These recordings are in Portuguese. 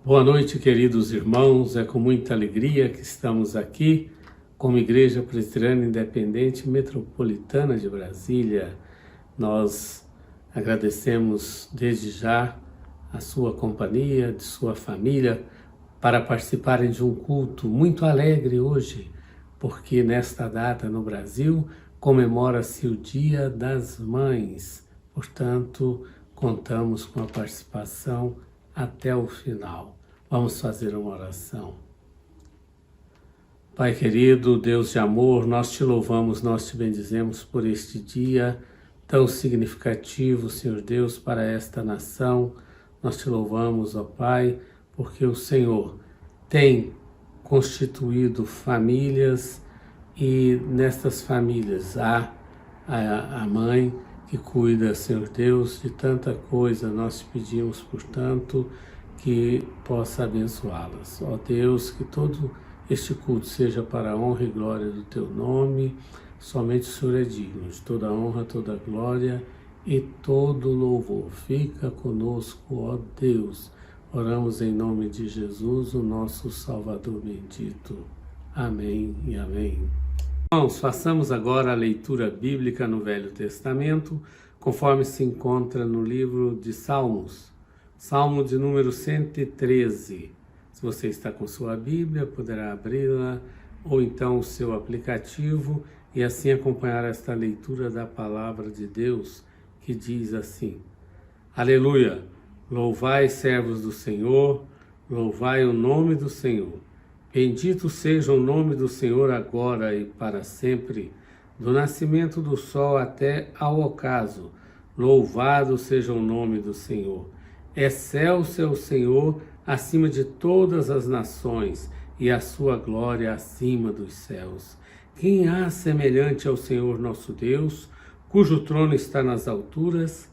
Boa noite, queridos irmãos. É com muita alegria que estamos aqui como Igreja Presbiteriana Independente Metropolitana de Brasília. Nós agradecemos desde já a sua companhia, de sua família, para participarem de um culto muito alegre hoje, porque nesta data no Brasil comemora-se o Dia das Mães. Portanto, contamos com a participação até o final. Vamos fazer uma oração. Pai querido, Deus de amor, nós te louvamos, nós te bendizemos por este dia tão significativo, Senhor Deus, para esta nação. Nós te louvamos, ó Pai, porque o Senhor tem constituído famílias e nestas famílias há a mãe que cuida, Senhor Deus, de tanta coisa. Nós te pedimos, portanto, que possa abençoá-las. Ó Deus, que todo este culto seja para a honra e glória do Teu nome. Somente o Senhor é digno de toda a honra, toda a glória e todo louvor. Fica conosco, ó Deus. Oramos em nome de Jesus, o nosso Salvador bendito. Amém e amém. Irmãos, façamos agora a leitura bíblica no Velho Testamento, conforme se encontra no livro de Salmos. Salmo de número 113. Se você está com sua Bíblia, poderá abri-la ou então o seu aplicativo e assim acompanhar esta leitura da Palavra de Deus, que diz assim: Aleluia! Louvai, servos do Senhor, louvai o nome do Senhor. Bendito seja o nome do Senhor agora e para sempre, do nascimento do sol até ao ocaso. Louvado seja o nome do Senhor. Excelso é o Senhor acima de todas as nações, e a sua glória acima dos céus. Quem há semelhante ao Senhor nosso Deus, cujo trono está nas alturas,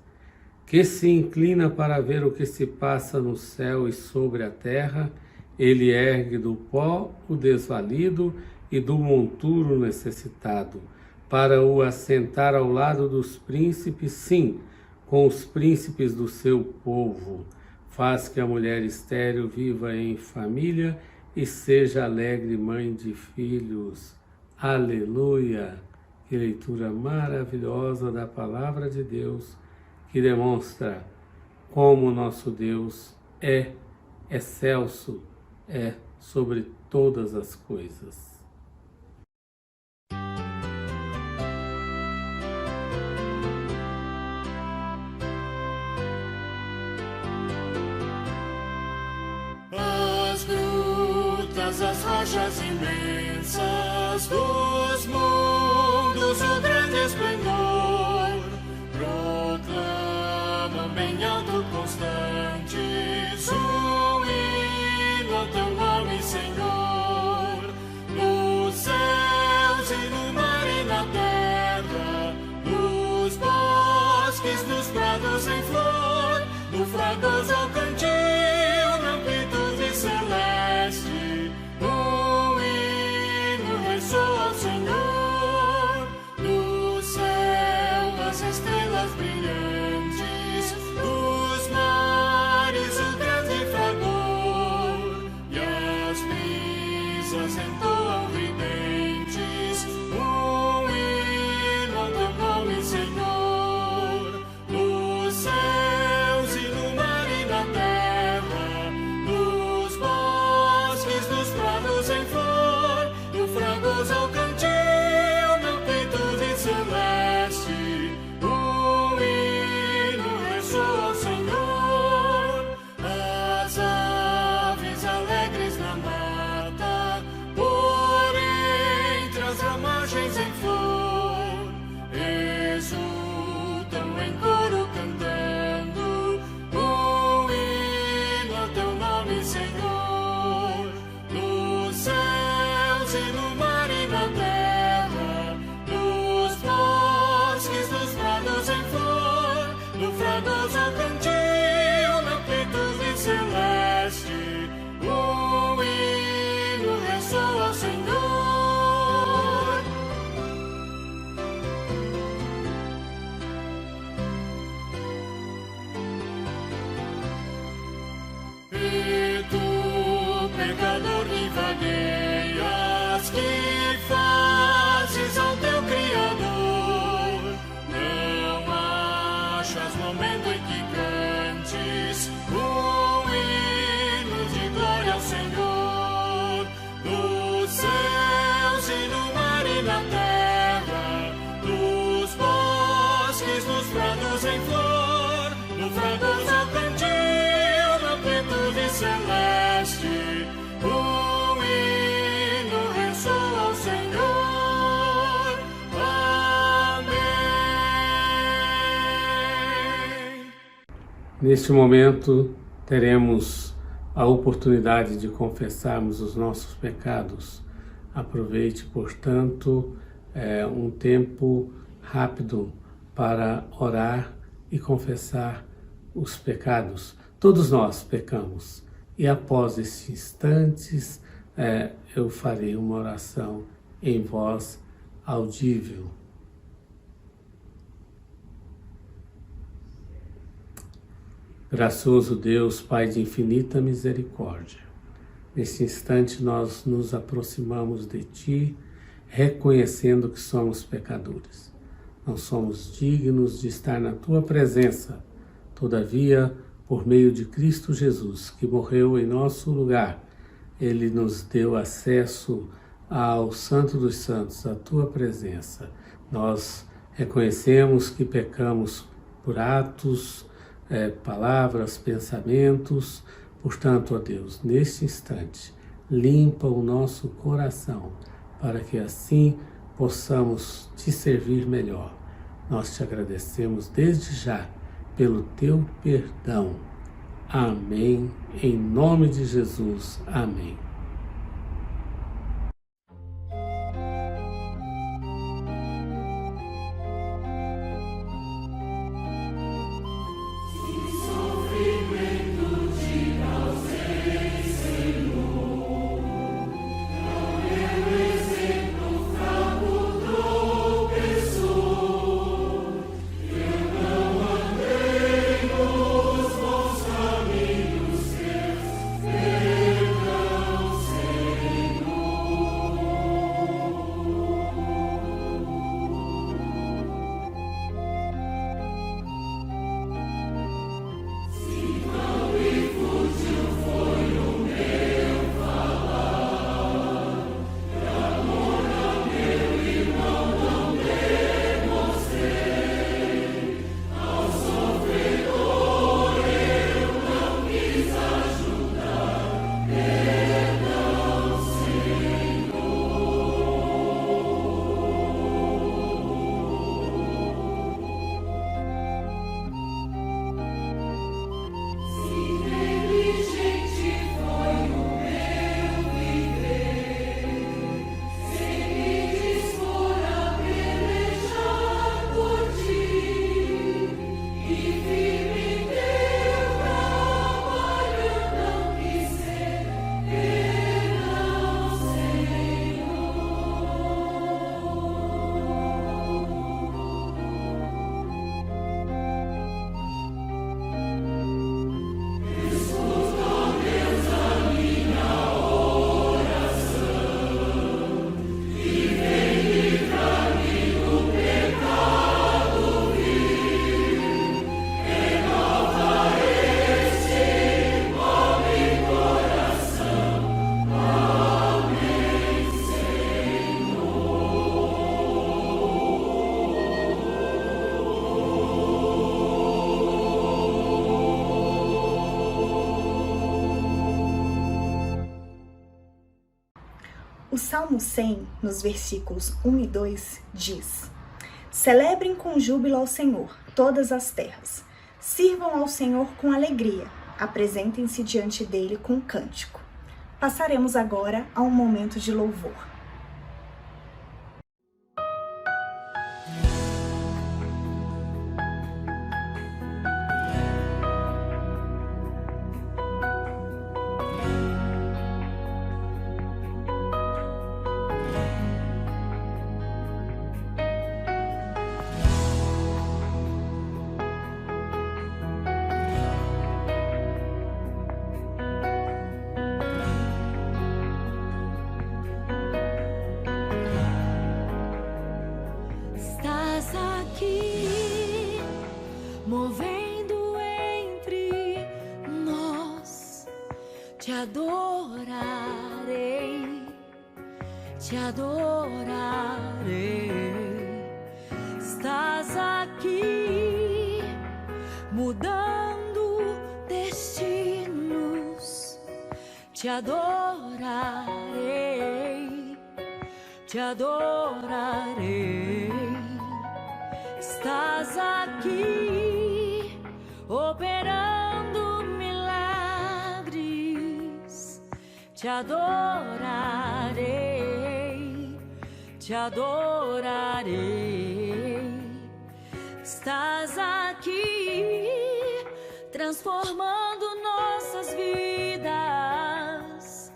que se inclina para ver o que se passa no céu e sobre a terra? Ele ergue do pó o desvalido e do monturo necessitado, para o assentar ao lado dos príncipes, sim, com os príncipes do seu povo. Faz que a mulher estéril viva em família e seja alegre mãe de filhos. Aleluia! Que leitura maravilhosa da Palavra de Deus, que demonstra como nosso Deus é excelso, é sobre todas as coisas. As grutas, as rochas imensas dos mundos, o grande esplendor, proclamam bem alto constantes um hino ao teu nome, Senhor. Nos céus e no mar e na terra, nos bosques, nos prados em flor, no fragoso ao cantil, na amplitude celeste, um hino ressoa ao Senhor. No céu as estrelas brilhantes, dos mares o grande fragor, e as brisas entoam ridentes um hino ao teu nome, Senhor. Nos céus e no mar e na terra, nos bosques, nos prados em flor, no fragoso ao cantil, na amplitude celeste, um hino ressoa ao Senhor. As aves alegres na mata, por entre as ramagens em flor, exultam em coro cantando um hino ao teu nome, Senhor. Nos céus e no mar e na terra, nos bosques, nos prados em flor, no fragoso ao cantil, na amplitude celeste, um hino ressoa ao Senhor. E tu celeste, hino ressoa ao Senhor. Amém. Neste momento, teremos a oportunidade de confessarmos os nossos pecados. Aproveite, portanto, um tempo rápido para orar e confessar os pecados. Todos nós pecamos. E após esses instantes, eu farei uma oração em voz audível. Gracioso Deus, Pai de infinita misericórdia, nesse instante nós nos aproximamos de Ti, reconhecendo que somos pecadores. Não somos dignos de estar na Tua presença. Todavia, por meio de Cristo Jesus, que morreu em nosso lugar, Ele nos deu acesso ao Santo dos Santos, à Tua presença. Nós reconhecemos que pecamos por atos, palavras, pensamentos. Portanto, ó Deus, neste instante, limpa o nosso coração, para que assim possamos Te servir melhor. Nós Te agradecemos desde já pelo Teu perdão. Amém. Em nome de Jesus. Amém. O Salmo 100, nos versículos 1 e 2, diz: Celebrem com júbilo ao Senhor todas as terras. Sirvam ao Senhor com alegria. Apresentem-se diante dele com cântico. Passaremos agora a um momento de louvor. Movendo entre nós, te adorarei, te adorarei. Estás aqui, mudando destinos, te adorarei, te adorarei. Estás aqui operando milagres, te adorarei, te adorarei. Estás aqui transformando nossas vidas,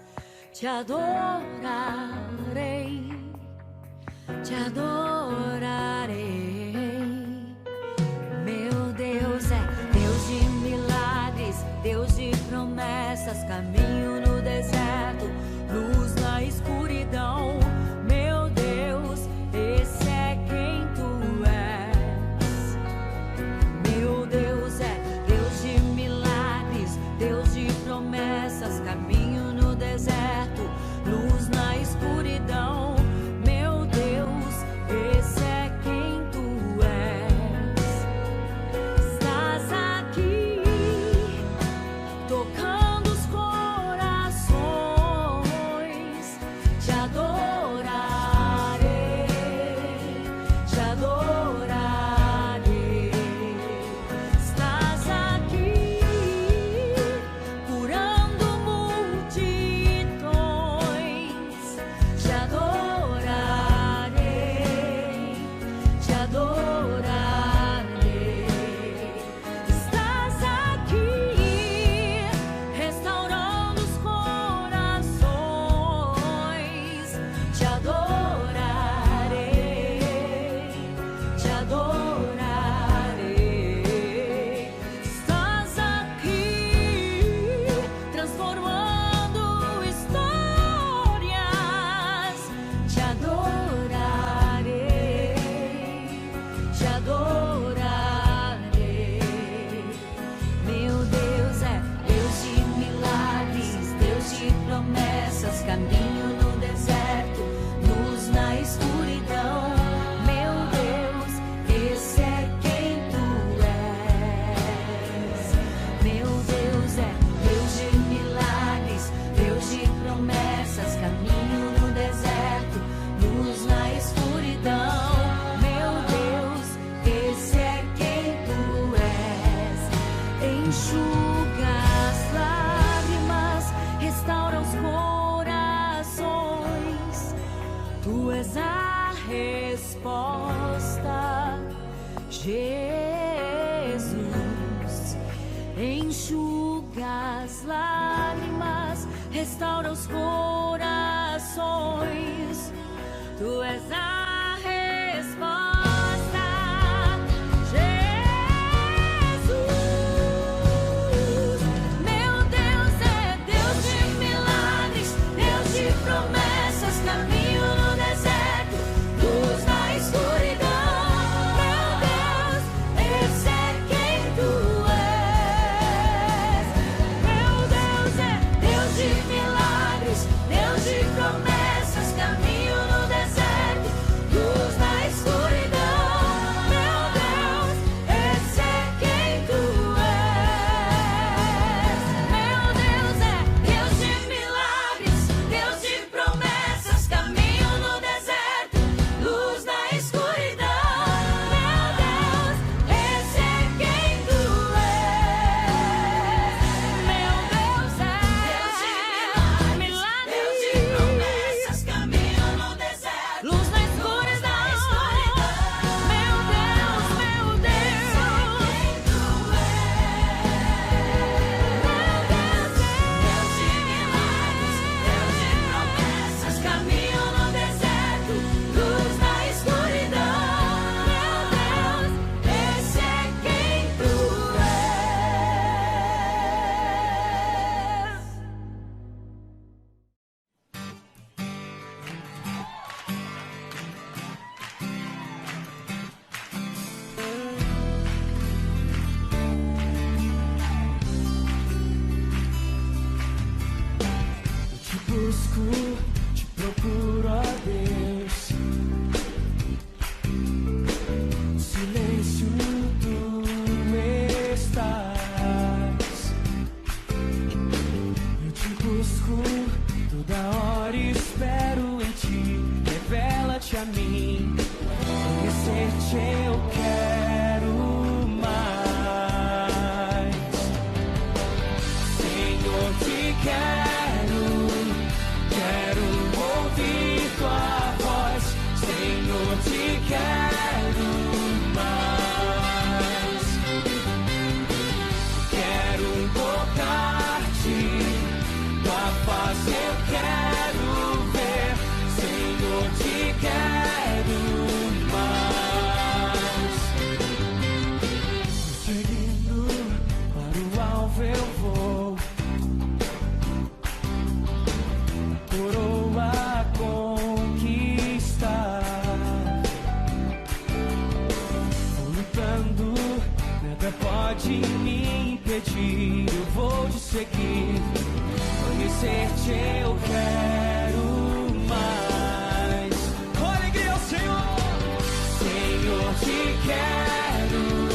te adorarei, te adorarei. Meu Deus é Deus de milagres, Deus de promessas, caminho no deserto, luz na escuridão. Meu Deus, esse é quem tu és. Meu Deus é Deus de milagres, Deus de promessas, caminho no deserto, luz na escuridão. Meu Deus, esse é quem tu és. Estás aqui tocando os corações, te adorarei, te adorarei. Estás aqui curando multidões, te adorarei, te adorarei. Estás aqui restaurando os corações, te adorarei, te adorarei. Estás aqui transformando histórias, te adorarei, te adorarei. Meu Deus é Deus de milagres, Deus de promessas, caminho no deserto, luz na escuridão. Meu Deus, esse é quem tu és. Meu Deus é Deus de milagres, Deus de promessas, caminho no deserto, luz na escuridão. Meu Deus, esse é quem tu és. Enxuga as lágrimas, restaura os corações. Tu és a resposta, Jesus. Enxuga as lágrimas, restaura os corações. Tu és a resposta, Jesus. Meu Deus é Deus de milagres, Deus de promessas, caminho no deserto, luz na escuridão. Meu Deus, esse é quem tu és. Meu Deus é Deus de milagres, Deus de promessas, caminho no deserto, luz na escuridão. Meu Deus, esse é quem tu és. Meu Deus é Deus de milagres, Deus de promessas, caminho no deserto, luz na escuridão. Meu Deus, esse é quem tu és. Meu Deus é Deus de milagres, Deus de promessas, caminho no deserto, luz na escuridão. Meu Deus, meu Deus, Deus de milagres, Deus de promessas, caminho no deserto, luz na escuridão. Meu Deus, esse é quem tu és. Te busco, te procuro, ó Deus. No silêncio tu estás. Eu te busco. busco, toda hora espero em ti. Revela-te a mim, conhecer-te eu quero mais. Senhor, te quero ouvir tua voz. Senhor, te quero mais. Quero tocar-te, tua face eu quero ver. Senhor, te quero mais. Seguindo para o alvo eu vou, coroa conquistar. Vou lutando, nada pode me impedir. Eu vou te seguir, conhecer-te eu quero mais. Com alegria ao Senhor. Senhor, te quero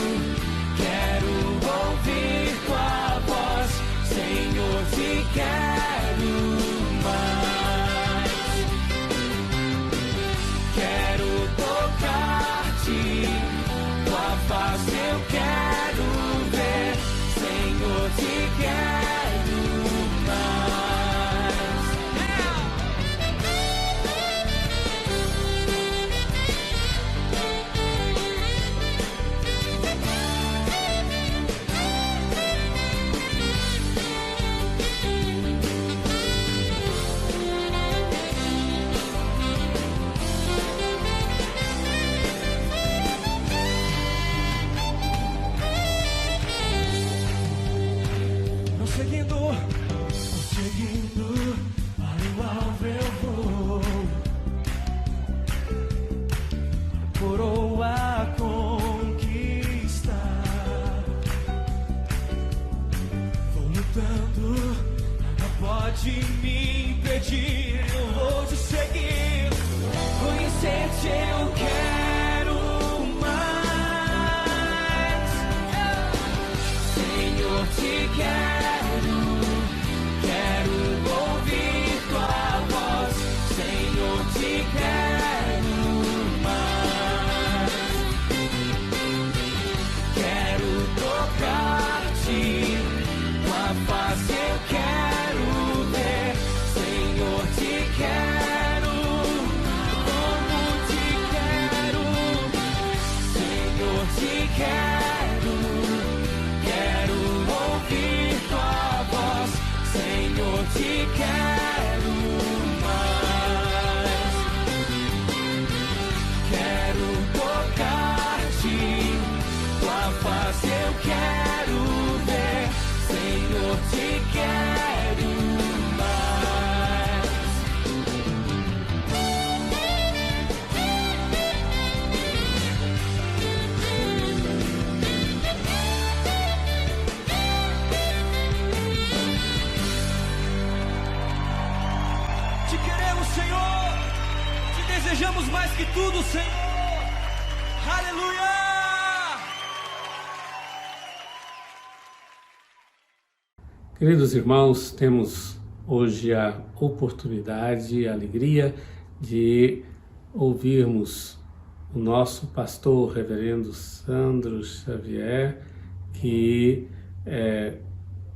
ouvir tua voz. Senhor, te quero mais. Quero tocar-te, tua face eu quero ver. Senhor, te quero mais. Prosseguindo, para o alvo eu vou, coroa conquistar. Vou lutando, nada pode me impedir. Eu vou te seguir, conhecer-te eu quero mais. Senhor, te quero ouvir tua voz. Senhor, te quero mais. Quero tocar-te, tua face eu quero ver. Senhor, te quero, como te quero. Senhor, te quero ouvir tua voz. Senhor, te quero mais. Quero tocar-te, tua face eu quero ver. Senhor, te quero mais. Te queremos, Senhor. Te desejamos mais que tudo, Senhor. Aleluia! Queridos irmãos, temos hoje a oportunidade e a alegria de ouvirmos o nosso pastor, reverendo Sandro Xavier, que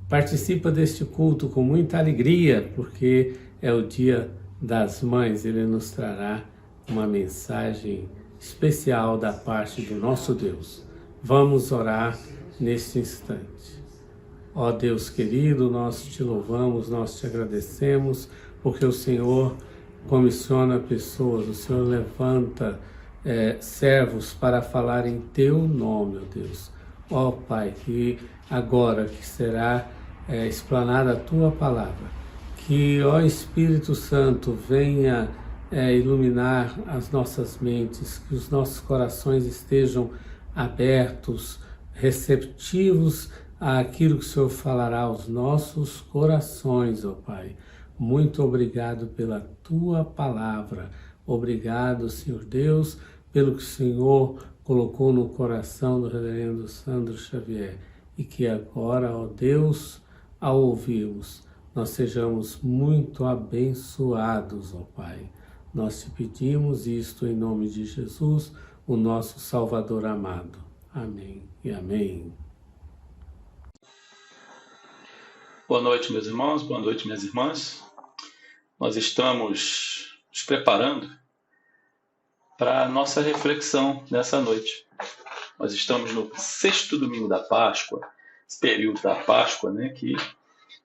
participa deste culto com muita alegria, porque é o Dia das Mães. Ele nos trará uma mensagem especial da parte do nosso Deus. Vamos orar neste instante. Ó Deus querido, nós te louvamos, nós te agradecemos, porque o Senhor comissiona pessoas, o Senhor levanta servos para falar em teu nome, ó Deus. Ó Pai, que agora que será explanada a tua palavra, que, ó Espírito Santo, venha iluminar as nossas mentes, que os nossos corações estejam abertos, receptivos àquilo que o Senhor falará aos nossos corações, ó Pai. Muito obrigado pela tua palavra. Obrigado, Senhor Deus, pelo que o Senhor colocou no coração do reverendo Sandro Xavier. E que agora, ó Deus, ao ouvirmos, nós sejamos muito abençoados, ó Pai. Nós te pedimos isto em nome de Jesus, o nosso Salvador amado. Amém e amém. Boa noite, meus irmãos, boa noite, minhas irmãs. Nós estamos nos preparando para a nossa reflexão nessa noite. Nós estamos no 6º domingo da Páscoa, esse período da Páscoa, né, que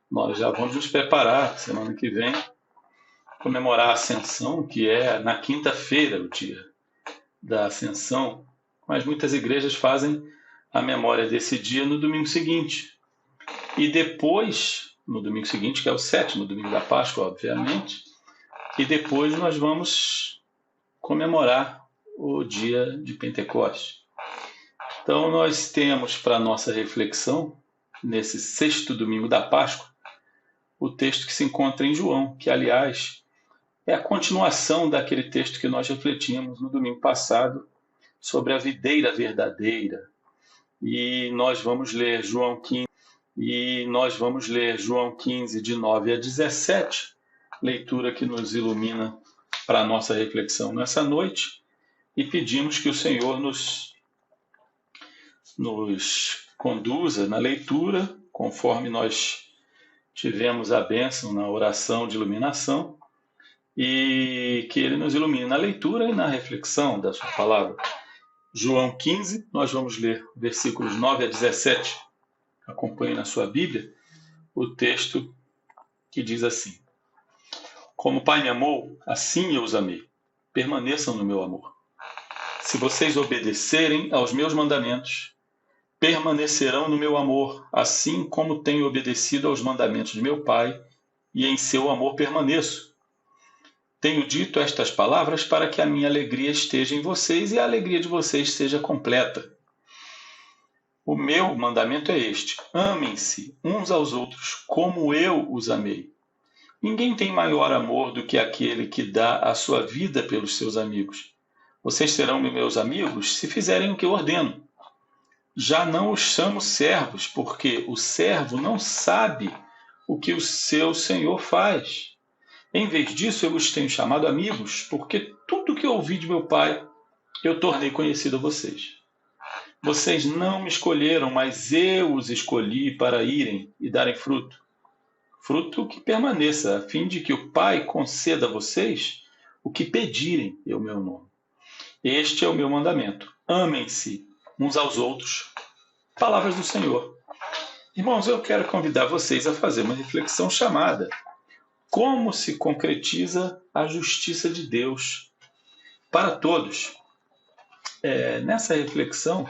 nós já vamos nos preparar, semana que vem, comemorar a Ascensão, que é na quinta-feira, o dia da Ascensão, mas muitas igrejas fazem a memória desse dia no domingo seguinte. E depois, no domingo seguinte, que é o 7º domingo da Páscoa, obviamente, e depois nós vamos comemorar o dia de Pentecostes. Então nós temos para nossa reflexão, nesse 6º domingo da Páscoa, o texto que se encontra em João, que aliás é a continuação daquele texto que nós refletimos no domingo passado sobre a videira verdadeira. E nós vamos ler João 15, de 9 a 17, leitura que nos ilumina para a nossa reflexão nessa noite, e pedimos que o Senhor nos conduza na leitura, conforme nós tivemos a bênção na oração de iluminação, e que Ele nos ilumine na leitura e na reflexão da sua palavra. João 15, nós vamos ler versículos 9 a 17. Acompanhe na sua Bíblia o texto que diz assim: Como o Pai me amou, assim eu os amei. Permaneçam no meu amor. Se vocês obedecerem aos meus mandamentos, permanecerão no meu amor, assim como tenho obedecido aos mandamentos de meu Pai, e em seu amor permaneço. Tenho dito estas palavras para que a minha alegria esteja em vocês e a alegria de vocês seja completa. O meu mandamento é este: amem-se uns aos outros como eu os amei. Ninguém tem maior amor do que aquele que dá a sua vida pelos seus amigos. Vocês serão meus amigos se fizerem o que eu ordeno. Já não os chamo servos, porque o servo não sabe o que o seu senhor faz. Em vez disso, eu os tenho chamado amigos, porque tudo que eu ouvi de meu Pai, eu tornei conhecido a vocês. Vocês não me escolheram, mas eu os escolhi para irem e darem fruto. Fruto que permaneça, a fim de que o Pai conceda a vocês o que pedirem em meu nome. Este é o meu mandamento: amem-se uns aos outros. Palavras do Senhor. Irmãos, eu quero convidar vocês a fazer uma reflexão chamada: como se concretiza a justiça de Deus para todos? Nessa reflexão,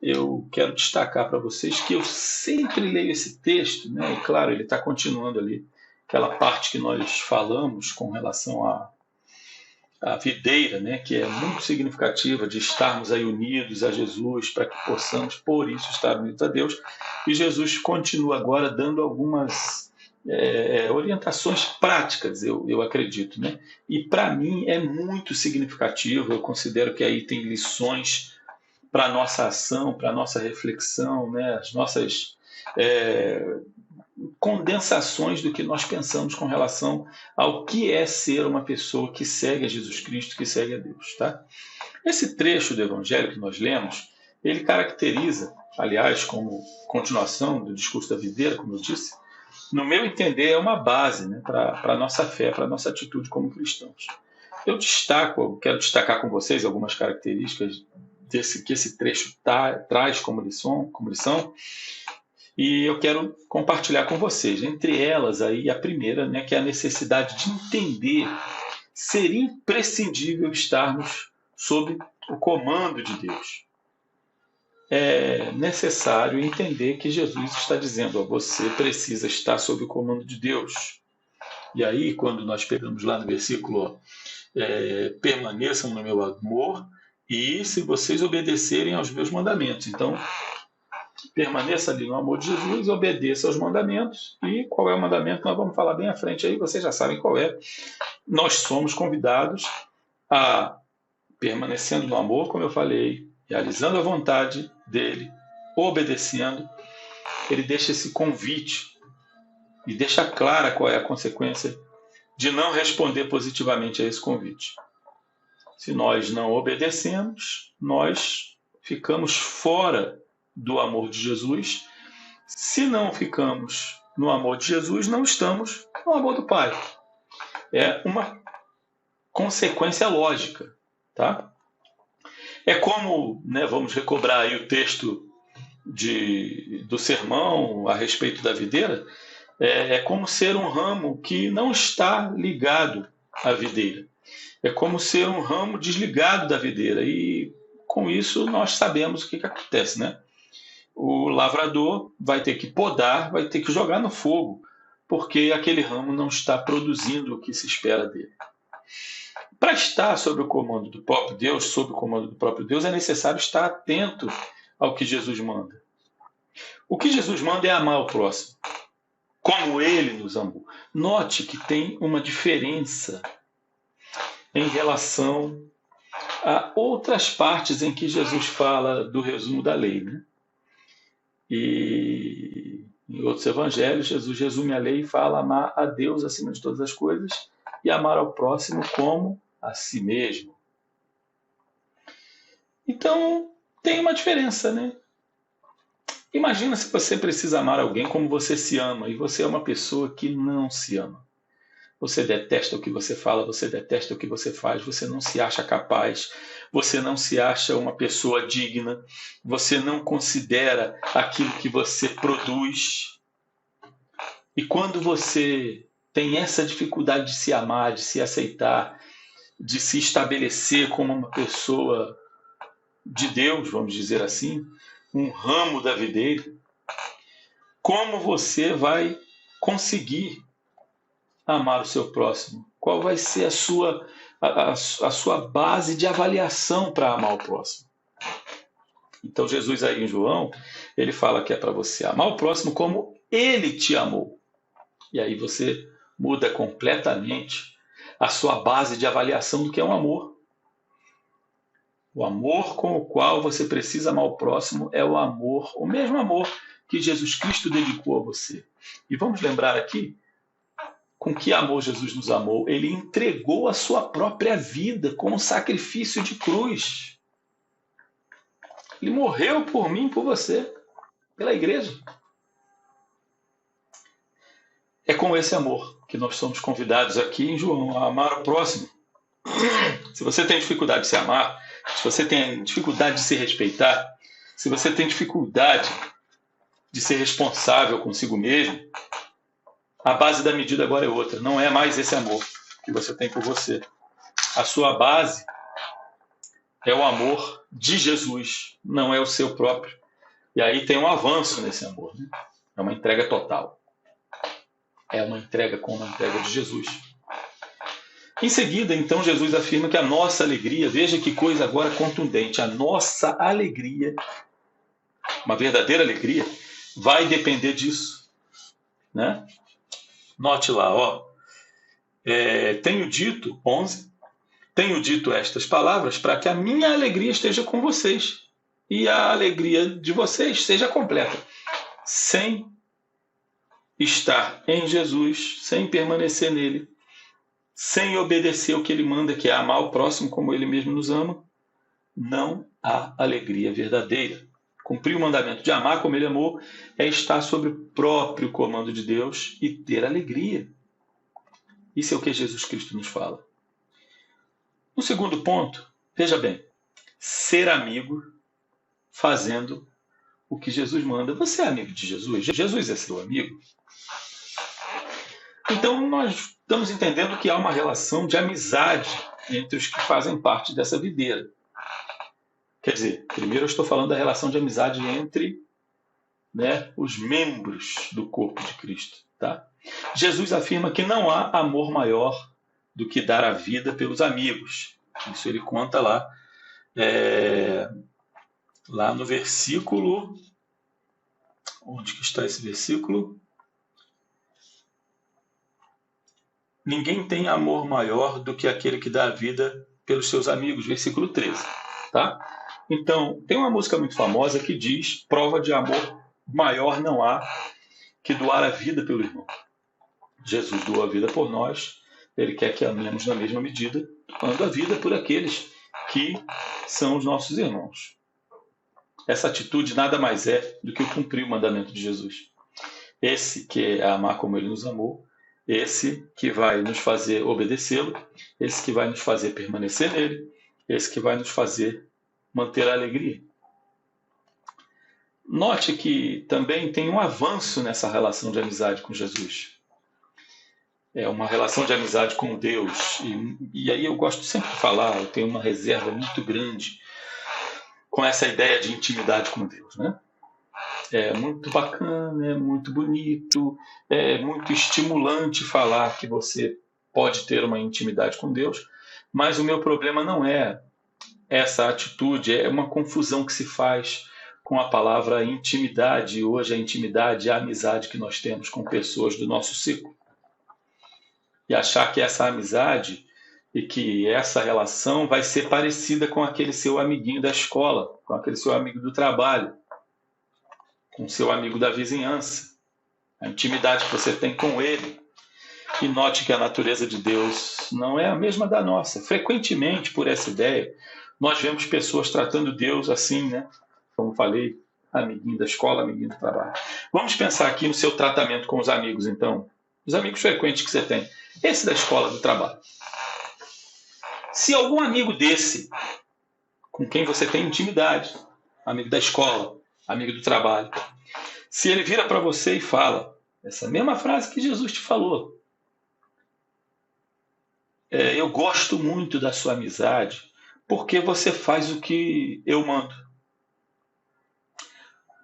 eu quero destacar para vocês que eu sempre leio esse texto, né? E claro, ele está continuando ali, aquela parte que nós falamos com relação à videira, né? Que é muito significativa de estarmos aí unidos a Jesus, para que possamos, por isso, estar unidos a Deus. E Jesus continua agora dando algumas orientações práticas, eu acredito, né? E para mim é muito significativo, eu considero que aí tem lições para a nossa ação, para a nossa reflexão, né? As nossas condensações do que nós pensamos com relação ao que é ser uma pessoa que segue a Jesus Cristo, que segue a Deus, tá? Esse trecho do Evangelho que nós lemos, ele caracteriza, aliás, como continuação do discurso da videira, como eu disse, no meu entender, é uma base, né, para a nossa fé, para a nossa atitude como cristãos. Eu quero destacar com vocês algumas características que esse trecho traz como lição, e eu quero compartilhar com vocês. Entre elas, aí, a primeira, né, que é a necessidade de entender ser imprescindível estarmos sob o comando de Deus. É necessário entender que Jesus está dizendo: você precisa estar sob o comando de Deus. E aí, quando nós pegamos lá no versículo, permaneçam no meu amor, e se vocês obedecerem aos meus mandamentos. Então, permaneça ali no amor de Jesus, obedeça aos mandamentos. E qual é o mandamento? Nós vamos falar bem à frente aí, vocês já sabem qual é. Nós somos convidados a, permanecendo no amor, como eu falei, realizando a vontade dele, obedecendo. Ele deixa esse convite e deixa clara qual é a consequência de não responder positivamente a esse convite. Se nós não obedecemos, nós ficamos fora do amor de Jesus. Se não ficamos no amor de Jesus, não estamos no amor do Pai. É uma consequência lógica, tá? É como, vamos recobrar aí o texto do sermão a respeito da videira, é como ser um ramo que não está ligado à videira. É como ser um ramo desligado da videira. E com isso nós sabemos o que acontece, né? O lavrador vai ter que podar, vai ter que jogar no fogo, porque aquele ramo não está produzindo o que se espera dele. Para estar sob o comando do próprio Deus, é necessário estar atento ao que Jesus manda. O que Jesus manda é amar o próximo, como ele nos amou. Note que tem uma diferença em relação a outras partes em que Jesus fala do resumo da lei, né? E em outros evangelhos, Jesus resume a lei e fala amar a Deus acima de todas as coisas e amar ao próximo como a si mesmo. Então, tem uma diferença, né? Imagina se você precisa amar alguém como você se ama, e você é uma pessoa que não se ama. Você detesta o que você fala, você detesta o que você faz, você não se acha capaz, você não se acha uma pessoa digna, você não considera aquilo que você produz. E quando você tem essa dificuldade de se amar, de se aceitar, de se estabelecer como uma pessoa de Deus, vamos dizer assim, um ramo da videira, como você vai conseguir amar o seu próximo? Qual vai ser a sua base de avaliação para amar o próximo? Então Jesus aí em João, ele fala que é para você amar o próximo como ele te amou. E aí você muda completamente a sua base de avaliação do que é um amor. O amor com o qual você precisa amar o próximo é o amor, o mesmo amor que Jesus Cristo dedicou a você. E vamos lembrar aqui, com que amor Jesus nos amou? Ele entregou a sua própria vida como sacrifício de cruz. Ele morreu por mim, por você, pela igreja. É com esse amor que nós somos convidados aqui em João a amar o próximo. Se você tem dificuldade de se amar, se você tem dificuldade de se respeitar, se você tem dificuldade de ser responsável consigo mesmo, a base da medida agora é outra. Não é mais esse amor que você tem por você. A sua base é o amor de Jesus, não é o seu próprio. E aí tem um avanço nesse amor, né? É uma entrega total. É uma entrega como a entrega de Jesus. Em seguida, então, Jesus afirma que a nossa alegria, veja que coisa agora contundente, a nossa alegria, uma verdadeira alegria, vai depender disso, né? Note lá, tenho dito, 11, tenho dito estas palavras para que a minha alegria esteja com vocês e a alegria de vocês seja completa. Sem estar em Jesus, sem permanecer nele, sem obedecer o que ele manda, que é amar o próximo como ele mesmo nos ama, não há alegria verdadeira. Cumprir o mandamento de amar como ele amou é estar sob o próprio comando de Deus e ter alegria. Isso é o que Jesus Cristo nos fala. No segundo ponto, veja bem, ser amigo fazendo o que Jesus manda. Você é amigo de Jesus? Jesus é seu amigo? Então nós estamos entendendo que há uma relação de amizade entre os que fazem parte dessa videira. Quer dizer, primeiro eu estou falando da relação de amizade entre, os membros do corpo de Cristo. Tá? Jesus afirma que não há amor maior do que dar a vida pelos amigos. Isso ele conta lá, lá no versículo... Onde que está esse versículo? Ninguém tem amor maior do que aquele que dá a vida pelos seus amigos. Versículo 13. Tá? Então, tem uma música muito famosa que diz: prova de amor maior não há que doar a vida pelo irmão. Jesus doou a vida por nós, Ele quer que amemos na mesma medida, doando a vida por aqueles que são os nossos irmãos. Essa atitude nada mais é do que cumprir o mandamento de Jesus. Esse que é amar como Ele nos amou, esse que vai nos fazer obedecê-lo, esse que vai nos fazer permanecer nele, esse que vai nos fazer manter a alegria. Note que também tem um avanço nessa relação de amizade com Jesus. É uma relação de amizade com Deus. E aí eu gosto sempre de falar, eu tenho uma reserva muito grande com essa ideia de intimidade com Deus, né? É muito bacana, é muito bonito, é muito estimulante falar que você pode ter uma intimidade com Deus, mas o meu problema não é essa atitude, é uma confusão que se faz com a palavra intimidade. Hoje a intimidade é a amizade que nós temos com pessoas do nosso ciclo. E achar que essa amizade e que essa relação vai ser parecida com aquele seu amiguinho da escola, com aquele seu amigo do trabalho, com o seu amigo da vizinhança, a intimidade que você tem com ele. E note que a natureza de Deus não é a mesma da nossa. Frequentemente, por essa ideia, nós vemos pessoas tratando Deus assim, né? Como falei, amiguinho da escola, amiguinho do trabalho. Vamos pensar aqui no seu tratamento com os amigos, então. Os amigos frequentes que você tem. Esse da escola, do trabalho. Se algum amigo desse, com quem você tem intimidade, amigo da escola, amigo do trabalho, se ele vira para você e fala essa mesma frase que Jesus te falou, eu gosto muito da sua amizade porque você faz o que eu mando.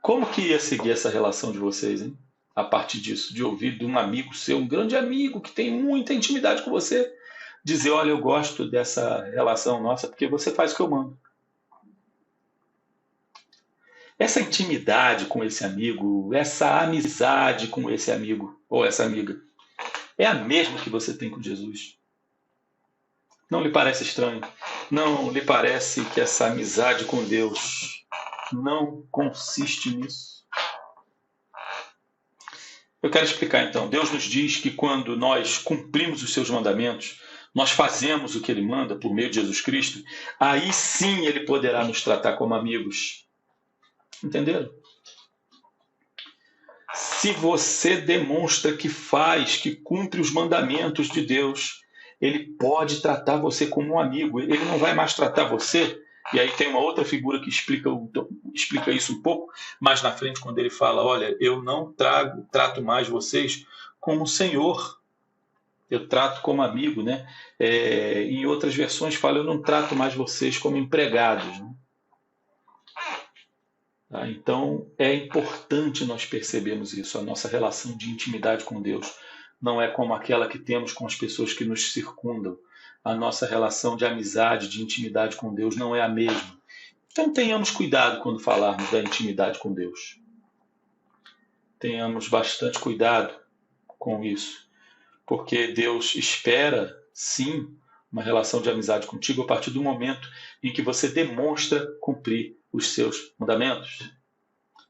Como que ia seguir essa relação de vocês, hein? A partir disso, de ouvir de um amigo seu, um grande amigo que tem muita intimidade com você, dizer, olha, eu gosto dessa relação nossa porque você faz o que eu mando. Essa intimidade com esse amigo, essa amizade com esse amigo ou essa amiga, é a mesma que você tem com Jesus. Não lhe parece estranho? Não lhe parece que essa amizade com Deus não consiste nisso? Eu quero explicar então. Deus nos diz que quando nós cumprimos os seus mandamentos, nós fazemos o que Ele manda por meio de Jesus Cristo, aí sim Ele poderá nos tratar como amigos. Entenderam? Se você demonstra que faz, que cumpre os mandamentos de Deus, Ele pode tratar você como um amigo. Ele não vai mais tratar você. E aí tem uma outra figura que explica isso um pouco mais na frente, quando ele fala, olha, eu não trato mais vocês como Senhor. Eu trato como amigo, né? Em outras versões fala, eu não trato mais vocês como empregados, né? Então, é importante nós percebermos isso. A nossa relação de intimidade com Deus não é como aquela que temos com as pessoas que nos circundam. A nossa relação de amizade, de intimidade com Deus não é a mesma. Então, tenhamos cuidado quando falarmos da intimidade com Deus. Tenhamos bastante cuidado com isso. Porque Deus espera, sim, uma relação de amizade contigo a partir do momento em que você demonstra cumprir os seus mandamentos.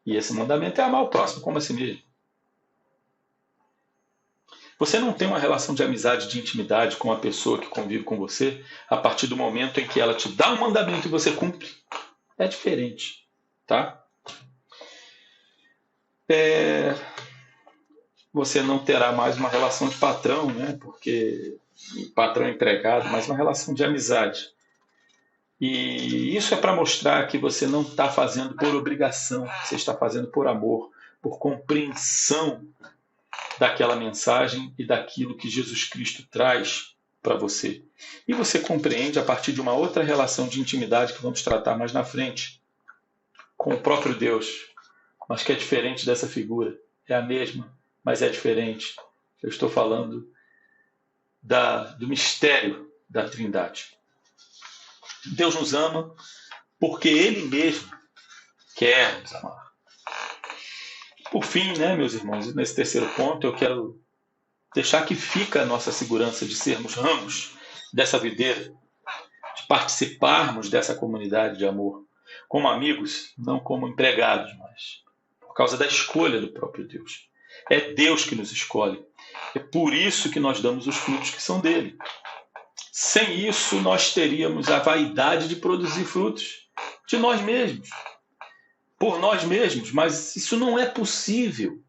E esse mandamento é amar o próximo como a si mesmo. Você não tem uma relação de amizade, de intimidade com a pessoa que convive com você a partir do momento em que ela te dá um mandamento e você cumpre. É diferente, tá? Você não terá mais uma relação de patrão, né? Porque patrão empregado, mas uma relação de amizade. E isso é para mostrar que você não está fazendo por obrigação, você está fazendo por amor, por compreensão daquela mensagem e daquilo que Jesus Cristo traz para você. E você compreende a partir de uma outra relação de intimidade que vamos tratar mais na frente, com o próprio Deus, mas que é diferente dessa figura. É a mesma, mas é diferente. Eu estou falando do mistério da Trindade. Deus nos ama porque Ele mesmo quer nos amar. Por fim, né, meus irmãos, nesse terceiro ponto, eu quero deixar que fica a nossa segurança de sermos ramos dessa videira, de participarmos dessa comunidade de amor, como amigos, não como empregados, mas por causa da escolha do próprio Deus. É Deus que nos escolhe. É por isso que nós damos os frutos que são dele. Sem isso, nós teríamos a vaidade de produzir frutos de nós mesmos, por nós mesmos, mas isso não é possível.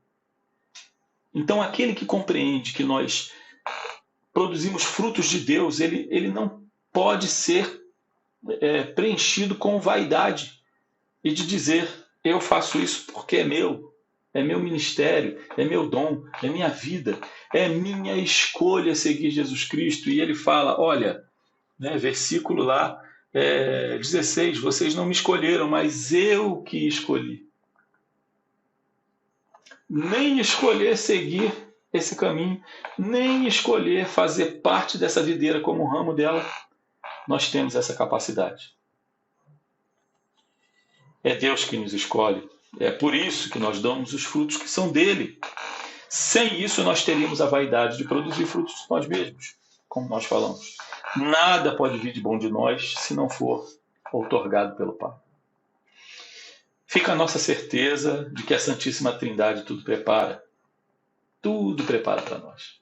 Então, aquele que compreende que nós produzimos frutos de Deus, ele não pode ser preenchido com vaidade e de dizer, eu faço isso porque é meu ministério, é meu dom, é minha vida, é minha escolha seguir Jesus Cristo. E ele fala, olha, versículo lá 16, vocês não me escolheram, mas eu que escolhi. Nem escolher seguir esse caminho, nem escolher fazer parte dessa videira como ramo dela, nós temos essa capacidade. É Deus que nos escolhe. É por isso que nós damos os frutos que são dele. Sem isso, nós teríamos a vaidade de produzir frutos de nós mesmos, como nós falamos. Nada pode vir de bom de nós se não for outorgado pelo Pai. Fica a nossa certeza de que a Santíssima Trindade tudo prepara. Tudo prepara para nós.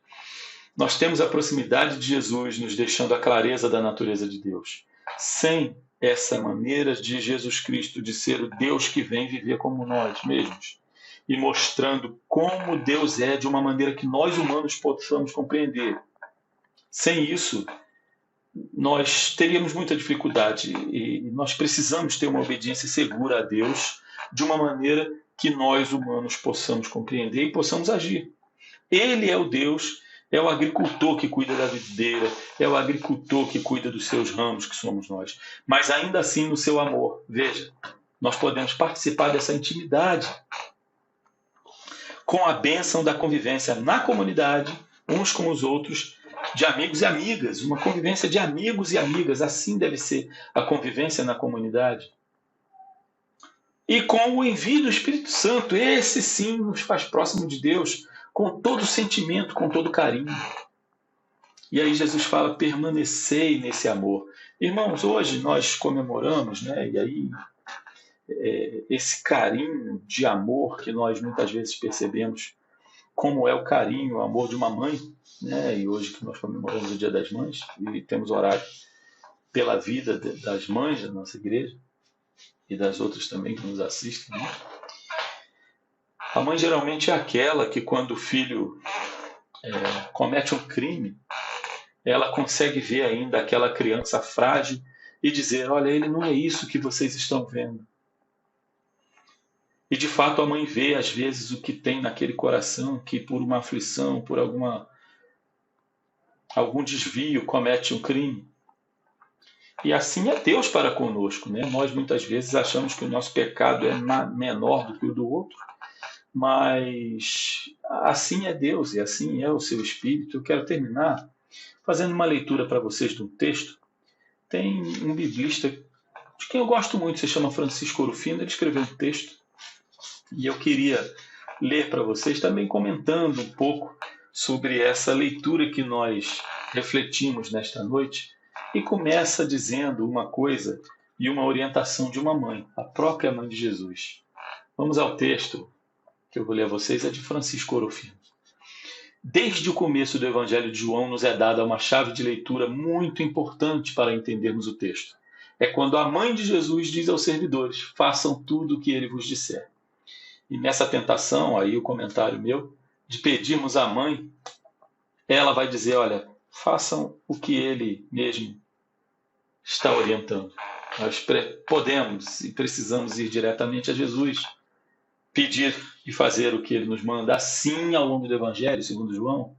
Nós temos a proximidade de Jesus nos deixando a clareza da natureza de Deus. Sem essa maneira de Jesus Cristo de ser o Deus que vem viver como nós mesmos e mostrando como Deus é de uma maneira que nós humanos possamos compreender. Sem isso, nós teríamos muita dificuldade e nós precisamos ter uma obediência segura a Deus de uma maneira que nós humanos possamos compreender e possamos agir. Ele é o Deus, é o agricultor que cuida da videira, é o agricultor que cuida dos seus ramos, que somos nós. Mas ainda assim, no seu amor, veja, nós podemos participar dessa intimidade com a bênção da convivência na comunidade, uns com os outros, de amigos e amigas, uma convivência de amigos e amigas, assim deve ser a convivência na comunidade. E com o envio do Espírito Santo, esse sim nos faz próximo de Deus, com todo sentimento, com todo carinho. E aí Jesus fala, permanecei nesse amor. Irmãos, hoje nós comemoramos, e aí esse carinho de amor que nós muitas vezes percebemos, como é o carinho, o amor de uma mãe, e hoje que nós comemoramos o Dia das Mães, e temos orado pela vida das mães da nossa igreja, e das outras também que nos assistem, A mãe geralmente é aquela que quando o filho comete um crime, ela consegue ver ainda aquela criança frágil e dizer, olha, ele não é isso que vocês estão vendo. E de fato a mãe vê às vezes o que tem naquele coração, que por uma aflição, por algum desvio comete um crime. E assim é Deus para conosco. Nós muitas vezes achamos que o nosso pecado é menor do que o do outro, mas assim é Deus e assim é o seu Espírito. Eu quero terminar fazendo uma leitura para vocês de um texto. Tem um biblista de quem eu gosto muito, se chama Francisco Orofino, ele escreveu um texto e eu queria ler para vocês, também comentando um pouco sobre essa leitura que nós refletimos nesta noite, e começa dizendo uma coisa e uma orientação de uma mãe, a própria mãe de Jesus. Vamos ao texto que eu vou ler a vocês, é de Francisco Orofino. Desde o começo do Evangelho de João nos é dada uma chave de leitura muito importante para entendermos o texto. É quando a mãe de Jesus diz aos servidores, façam tudo o que ele vos disser. E nessa tentação, aí o comentário meu, de pedirmos à mãe, ela vai dizer, olha, façam o que ele mesmo está orientando. Nós podemos e precisamos ir diretamente a Jesus, pedir e fazer o que ele nos manda. Assim, ao longo do Evangelho, segundo João,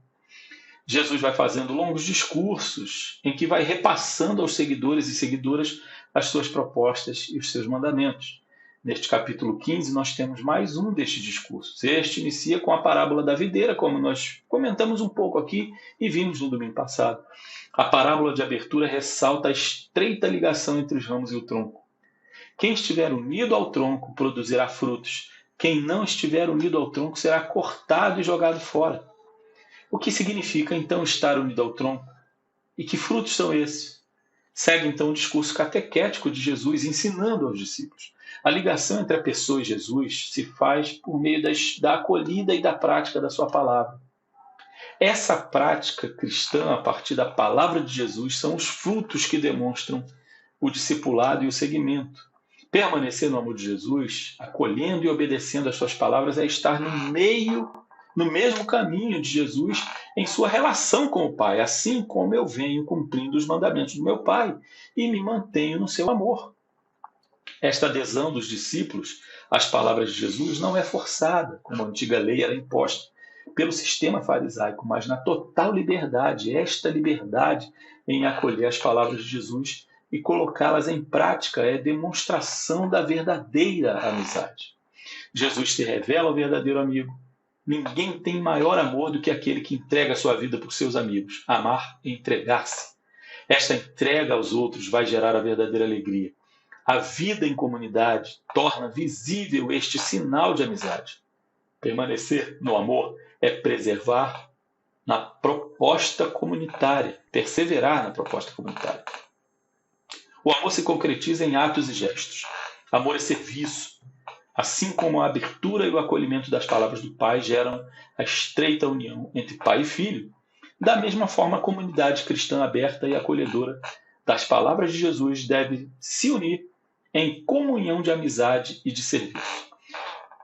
Jesus vai fazendo longos discursos em que vai repassando aos seguidores e seguidoras as suas propostas e os seus mandamentos. Neste capítulo 15, nós temos mais um destes discursos. Este inicia com a parábola da videira, como nós comentamos um pouco aqui e vimos no domingo passado. A parábola de abertura ressalta a estreita ligação entre os ramos e o tronco. Quem estiver unido ao tronco produzirá frutos. Quem não estiver unido ao tronco será cortado e jogado fora. O que significa, então, estar unido ao tronco? E que frutos são esses? Segue, então, o discurso catequético de Jesus ensinando aos discípulos. A ligação entre a pessoa e Jesus se faz por meio da acolhida e da prática da sua palavra. Essa prática cristã, a partir da palavra de Jesus, são os frutos que demonstram o discipulado e o seguimento. Permanecer no amor de Jesus, acolhendo e obedecendo as suas palavras, é estar no mesmo caminho de Jesus em sua relação com o Pai, assim como eu venho cumprindo os mandamentos do meu Pai e me mantenho no seu amor. Esta adesão dos discípulos às palavras de Jesus não é forçada, como a antiga lei era imposta pelo sistema farisaico, mas na total liberdade. Esta liberdade em acolher as palavras de Jesus e colocá-las em prática é demonstração da verdadeira amizade. Jesus se revela ao verdadeiro amigo. Ninguém tem maior amor do que aquele que entrega a sua vida por seus amigos. Amar é entregar-se. Esta entrega aos outros vai gerar a verdadeira alegria. A vida em comunidade torna visível este sinal de amizade. Permanecer no amor é perseverar na proposta comunitária. O amor se concretiza em atos e gestos. Amor é serviço. Assim como a abertura e o acolhimento das palavras do Pai geram a estreita união entre Pai e Filho, da mesma forma a comunidade cristã aberta e acolhedora das palavras de Jesus deve se unir em comunhão de amizade e de serviço.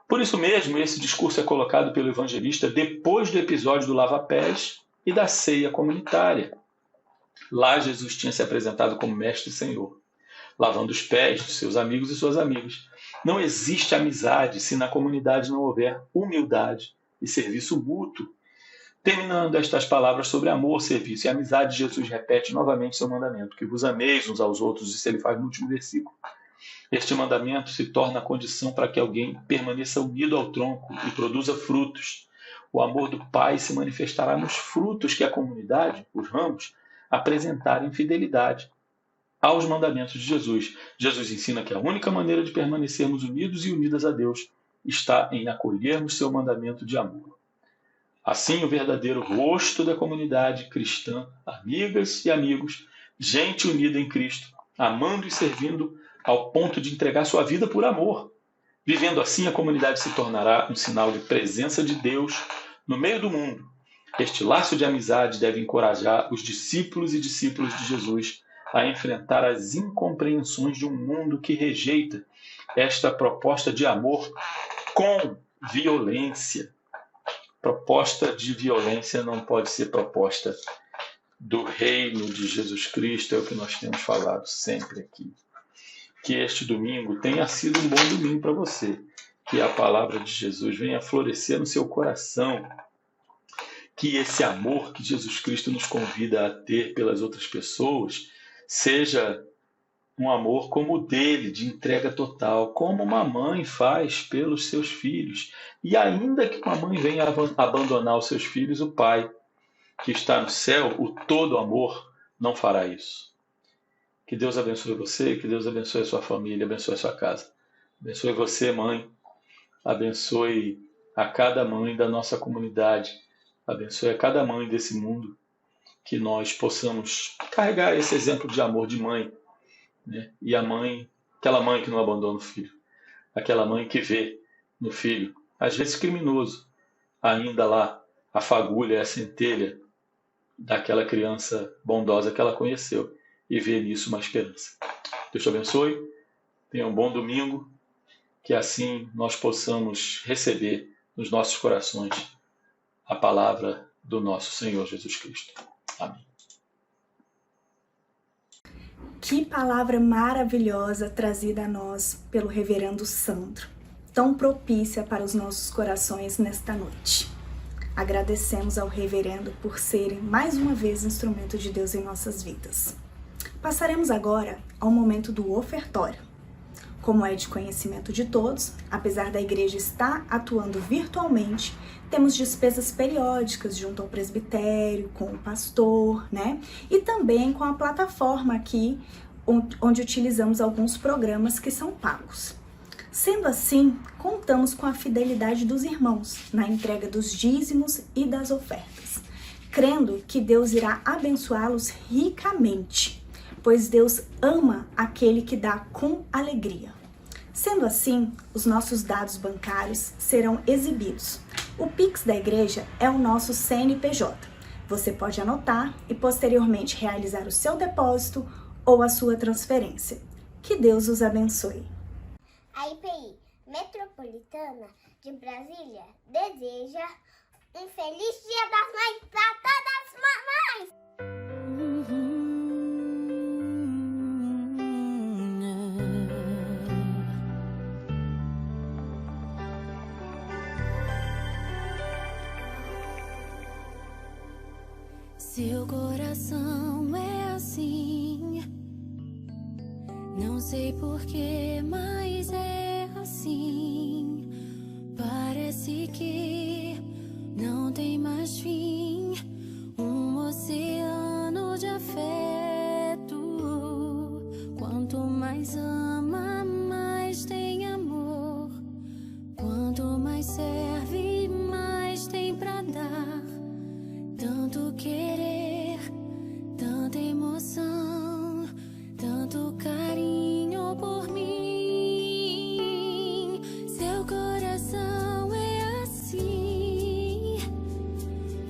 Por isso mesmo, esse discurso é colocado pelo evangelista depois do episódio do lava-pés e da ceia comunitária. Lá Jesus tinha se apresentado como mestre e senhor, lavando os pés dos seus amigos e suas amigas. Não existe amizade se na comunidade não houver humildade e serviço mútuo. Terminando estas palavras sobre amor, serviço e amizade, Jesus repete novamente seu mandamento, que vos ameis uns aos outros, isso ele faz no último versículo. Este mandamento se torna a condição para que alguém permaneça unido ao tronco e produza frutos. O amor do Pai se manifestará nos frutos que a comunidade, os ramos, apresentarem fidelidade aos mandamentos de Jesus. Jesus ensina que a única maneira de permanecermos unidos e unidas a Deus está em acolhermos seu mandamento de amor. Assim, o verdadeiro rosto da comunidade cristã, amigas e amigos, gente unida em Cristo, amando e servindo ao ponto de entregar sua vida por amor. Vivendo assim, a comunidade se tornará um sinal de presença de Deus no meio do mundo. Este laço de amizade deve encorajar os discípulos e discípulas de Jesus a enfrentar as incompreensões de um mundo que rejeita esta proposta de amor com violência. Proposta de violência não pode ser proposta do reino de Jesus Cristo, é o que nós temos falado sempre aqui. Que este domingo tenha sido um bom domingo para você, que a palavra de Jesus venha florescer no seu coração, que esse amor que Jesus Cristo nos convida a ter pelas outras pessoas seja um amor como o dele, de entrega total, como uma mãe faz pelos seus filhos. E ainda que uma mãe venha abandonar os seus filhos, o Pai, que está no céu, o todo amor, não fará isso. Que Deus abençoe você, que Deus abençoe a sua família, abençoe a sua casa. Abençoe você, mãe. Abençoe a cada mãe da nossa comunidade. Abençoe a cada mãe desse mundo. Que nós possamos carregar esse exemplo de amor de mãe, né? E a mãe, aquela mãe que não abandona o filho. Aquela mãe que vê no filho, às vezes criminoso, ainda lá a fagulha, a centelha daquela criança bondosa que ela conheceu. E ver nisso uma esperança. Deus te abençoe, tenha um bom domingo, que assim nós possamos receber nos nossos corações a palavra do nosso Senhor Jesus Cristo. Amém. Que palavra maravilhosa trazida a nós pelo reverendo Sandro, tão propícia para os nossos corações nesta noite. Agradecemos ao reverendo por serem mais uma vez instrumento de Deus em nossas vidas. Passaremos agora ao momento do ofertório. Como é de conhecimento de todos, apesar da igreja estar atuando virtualmente, temos despesas periódicas junto ao presbitério, com o pastor, né? E também com a plataforma aqui, onde utilizamos alguns programas que são pagos. Sendo assim, contamos com a fidelidade dos irmãos na entrega dos dízimos e das ofertas, crendo que Deus irá abençoá-los ricamente, pois Deus ama aquele que dá com alegria. Sendo assim, os nossos dados bancários serão exibidos. O Pix da igreja é o nosso CNPJ. Você pode anotar e posteriormente realizar o seu depósito ou a sua transferência. Que Deus os abençoe. A IPI Metropolitana de Brasília deseja um feliz Dia das Mães para todas as mamães! Seu coração é assim, não sei porquê, mas é assim. Parece que não tem mais fim, um oceano de afeto. Quanto mais ama, mais tem amor. Quanto mais serve, mais tem pra dar. Tanto querer, tanta emoção, tanto carinho por mim. Seu coração é assim,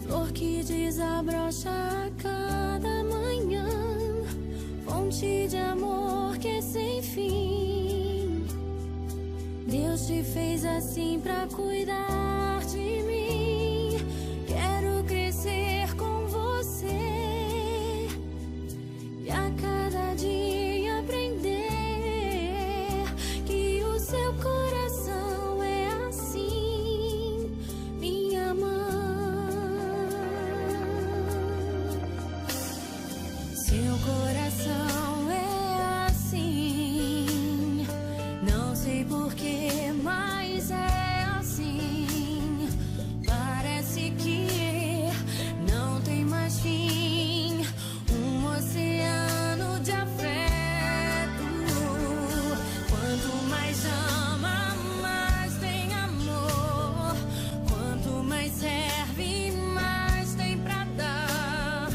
flor que desabrocha a cada manhã, fonte de amor que é sem fim. Deus te fez assim pra cuidar de mim. Quero crescer com você e a cada dia aprender que o seu coração é assim, minha mãe. Seu coração é assim, não sei porquê, mas é assim. Parece que não tem mais fim, um oceano de afeto. Quanto mais ama, mais tem amor. Quanto mais serve, mais tem pra dar.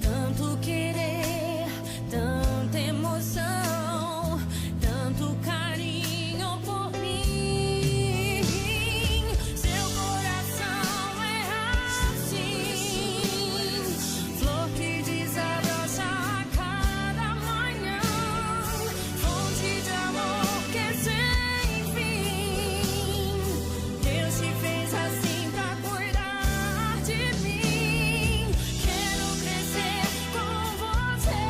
Tanto querer, tanta emoção, tanto carinho por mim. Seu coração é assim, flor que desabrocha a cada manhã, fonte de amor que é sem fim. Deus te fez assim pra cuidar de mim. Quero crescer com você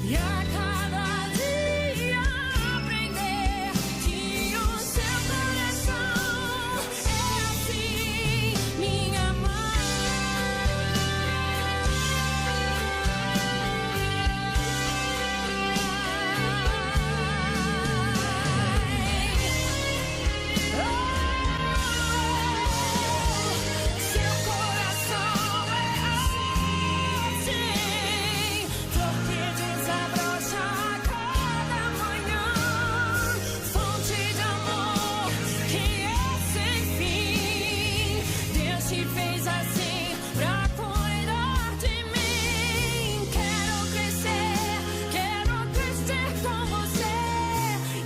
e a cada dia aprender que o seu coração é assim, minha Seu coração é assim, flor que desabrocha a cada manhã, fonte de amor que é sem fim. Deus te fez assim pra cuidar de mim. Quero crescer com você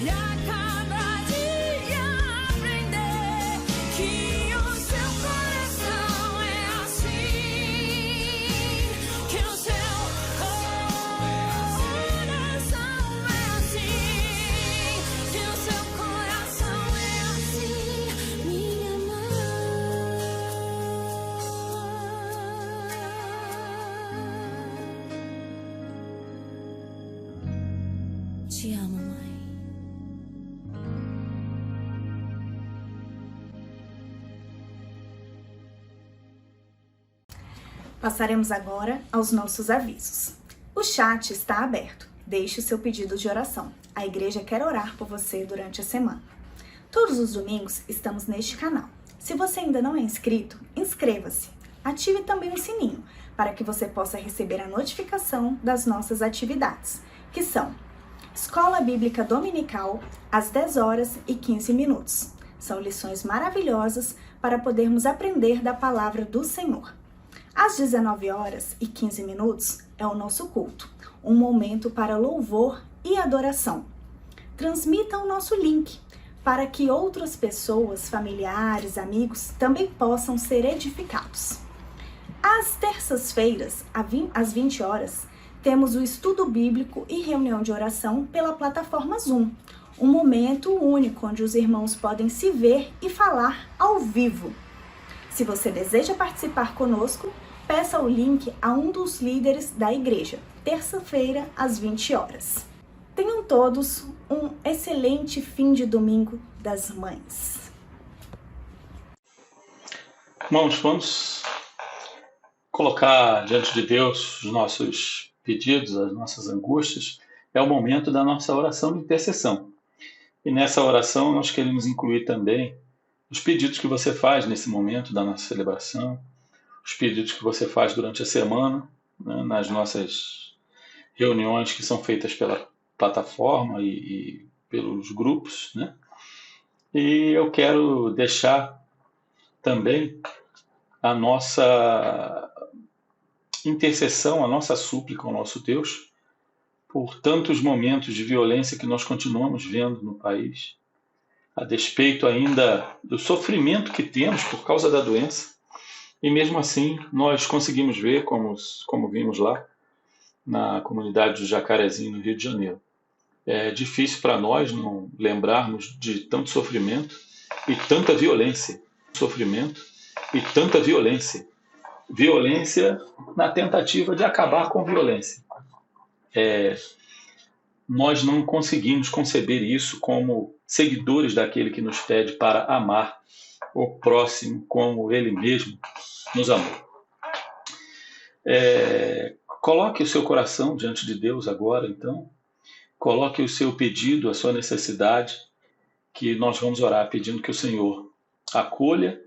e a cada dia aprender que o seu coração é assim, que o seu coração é assim, que o seu coração é assim, minha mãe. Te amo, mãe. Passaremos agora aos nossos avisos. O chat está aberto. Deixe o seu pedido de oração. A igreja quer orar por você durante a semana. Todos os domingos estamos neste canal. Se você ainda não é inscrito, inscreva-se. Ative também o sininho para que você possa receber a notificação das nossas atividades, que são Escola Bíblica Dominical, às 10h15. São lições maravilhosas para podermos aprender da palavra do Senhor. Às 19h15 é o nosso culto, um momento para louvor e adoração. transmita o nosso link para que outras pessoas, familiares, amigos também possam ser edificados. Às terças-feiras, às 20 horas, temos o estudo bíblico e reunião de oração pela plataforma Zoom, um momento único onde os irmãos podem se ver e falar ao vivo. Se você deseja participar conosco, peça o link a um dos líderes da igreja, terça-feira, às 20 horas. Tenham todos um excelente fim de domingo das mães. Irmãos, vamos colocar diante de Deus os nossos pedidos, as nossas angústias. É o momento da nossa oração de intercessão. E nessa oração nós queremos incluir também os pedidos que você faz nesse momento da nossa celebração, os pedidos que você faz durante a semana, né, nas nossas reuniões que são feitas pela plataforma e pelos grupos, né? E eu quero deixar também a nossa intercessão, a nossa súplica ao nosso Deus, por tantos momentos de violência que nós continuamos vendo no país, a despeito ainda do sofrimento que temos por causa da doença, e mesmo assim nós conseguimos ver, como vimos lá na comunidade do Jacarezinho, no Rio de Janeiro. É difícil para nós não lembrarmos de tanto sofrimento e tanta violência. Sofrimento e tanta violência. Violência na tentativa de acabar com violência. Nós não conseguimos conceber isso como seguidores daquele que nos pede para amar o próximo como ele mesmo nos amou. Coloque o seu coração diante de Deus agora, então. Coloque o seu pedido, a sua necessidade, que nós vamos orar pedindo que o Senhor acolha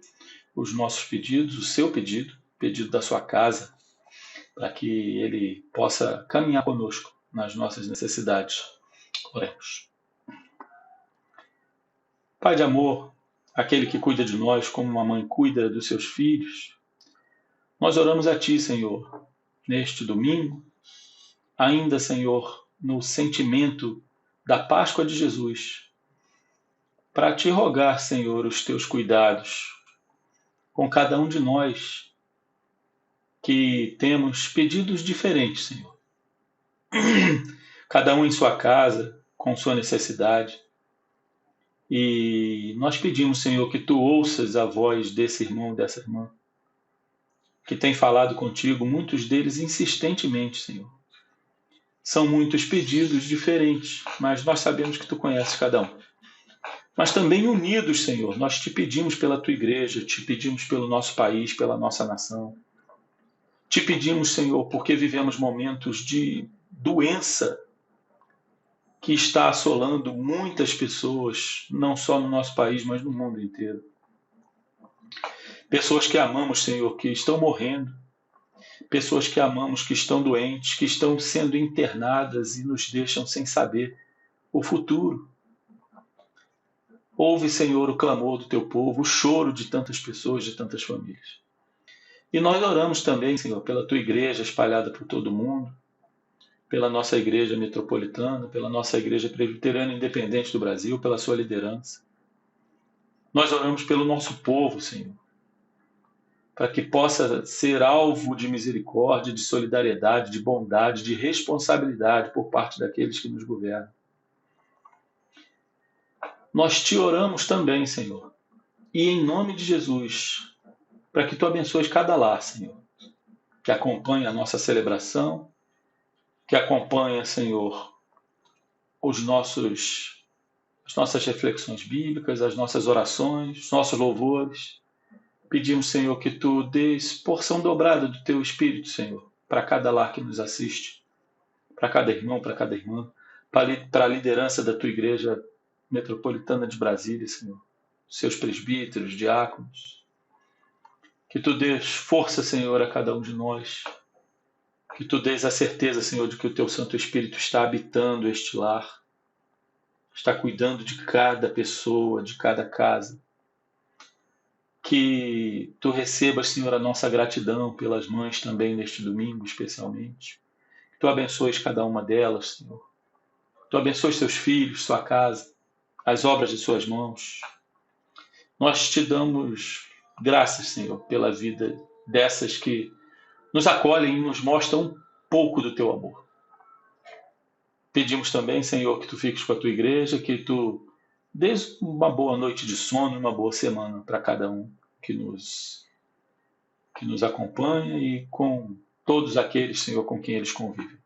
os nossos pedidos, o seu pedido, pedido da sua casa, para que Ele possa caminhar conosco nas nossas necessidades. Oremos. Pai de amor, aquele que cuida de nós como uma mãe cuida dos seus filhos, nós oramos a Ti, Senhor, neste domingo, ainda, Senhor, no sentimento da Páscoa de Jesus, para Te rogar, Senhor, os Teus cuidados com cada um de nós que temos pedidos diferentes, Senhor. Cada um em sua casa, com sua necessidade. E nós pedimos, Senhor, que Tu ouças a voz desse irmão, dessa irmã, que tem falado contigo, muitos deles insistentemente, Senhor. São muitos pedidos diferentes, mas nós sabemos que Tu conheces cada um. Mas também unidos, Senhor, nós Te pedimos pela Tua igreja, Te pedimos pelo nosso país, pela nossa nação. Te pedimos, Senhor, porque vivemos momentos de doença que está assolando muitas pessoas, não só no nosso país, mas no mundo inteiro. Pessoas que amamos, Senhor, que estão morrendo. Pessoas que amamos, que estão doentes, que estão sendo internadas e nos deixam sem saber o futuro. Ouve, Senhor, o clamor do Teu povo, o choro de tantas pessoas, de tantas famílias. E nós oramos também, Senhor, pela Tua igreja espalhada por todo o mundo, pela nossa igreja metropolitana, pela nossa igreja presbiteriana independente do Brasil, pela sua liderança. Nós oramos pelo nosso povo, Senhor, para que possa ser alvo de misericórdia, de solidariedade, de bondade, de responsabilidade por parte daqueles que nos governam. Nós Te oramos também, Senhor, e em nome de Jesus, para que Tu abençoes cada lar, Senhor, que acompanha a nossa celebração, que acompanha, Senhor, as nossas reflexões bíblicas, as nossas orações, os nossos louvores. Pedimos, Senhor, que Tu dês porção dobrada do Teu Espírito, Senhor, para cada lar que nos assiste, para cada irmão, para cada irmã, para a liderança da Tua igreja metropolitana de Brasília, Senhor, seus presbíteros, diáconos. Que Tu dês força, Senhor, a cada um de nós. Que Tu dês a certeza, Senhor, de que o Teu Santo Espírito está habitando este lar, está cuidando de cada pessoa, de cada casa. Que Tu recebas, Senhor, a nossa gratidão pelas mães também neste domingo, especialmente. Que Tu abençoes cada uma delas, Senhor. Tu abençoes seus filhos, sua casa, as obras de suas mãos. Nós te damos graças, Senhor, pela vida dessas que nos acolhem e nos mostram um pouco do teu amor. Pedimos também, Senhor, que tu fiques com a tua igreja, que tu dês uma boa noite de sono, uma boa semana para cada um que nos acompanha e com todos aqueles, Senhor, com quem eles convivem.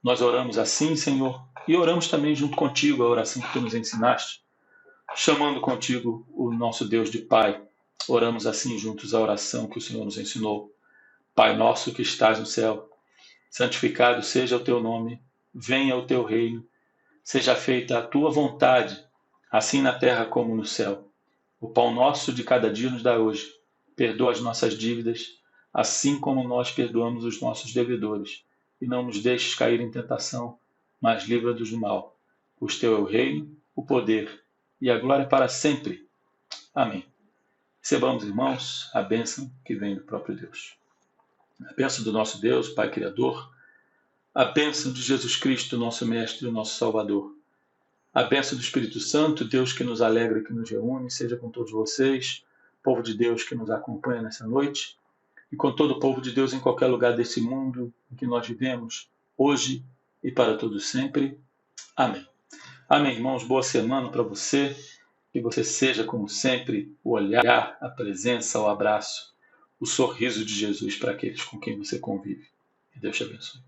Nós oramos assim, Senhor, e oramos também junto contigo a oração que tu nos ensinaste, chamando contigo o nosso Deus de Pai. Oramos assim juntos a oração que o Senhor nos ensinou. Pai nosso que estás no céu, santificado seja o teu nome, venha o teu reino, seja feita a tua vontade, assim na terra como no céu. O pão nosso de cada dia nos dá hoje. Perdoa as nossas dívidas, assim como nós perdoamos os nossos devedores. E não nos deixes cair em tentação, mas livra-nos do mal. Pois teu é o reino, o poder e a glória para sempre. Amém. Recebamos, irmãos, a bênção que vem do próprio Deus. A bênção do nosso Deus, Pai Criador, a bênção de Jesus Cristo, nosso Mestre e nosso Salvador, a bênção do Espírito Santo, Deus que nos alegra e que nos reúne, seja com todos vocês, povo de Deus que nos acompanha nessa noite, e com todo o povo de Deus em qualquer lugar desse mundo em que nós vivemos, hoje e para todos sempre. Amém. Amém, irmãos. Boa semana para você. Que você seja, como sempre, o olhar, a presença, o abraço, o sorriso de Jesus para aqueles com quem você convive. Que Deus te abençoe.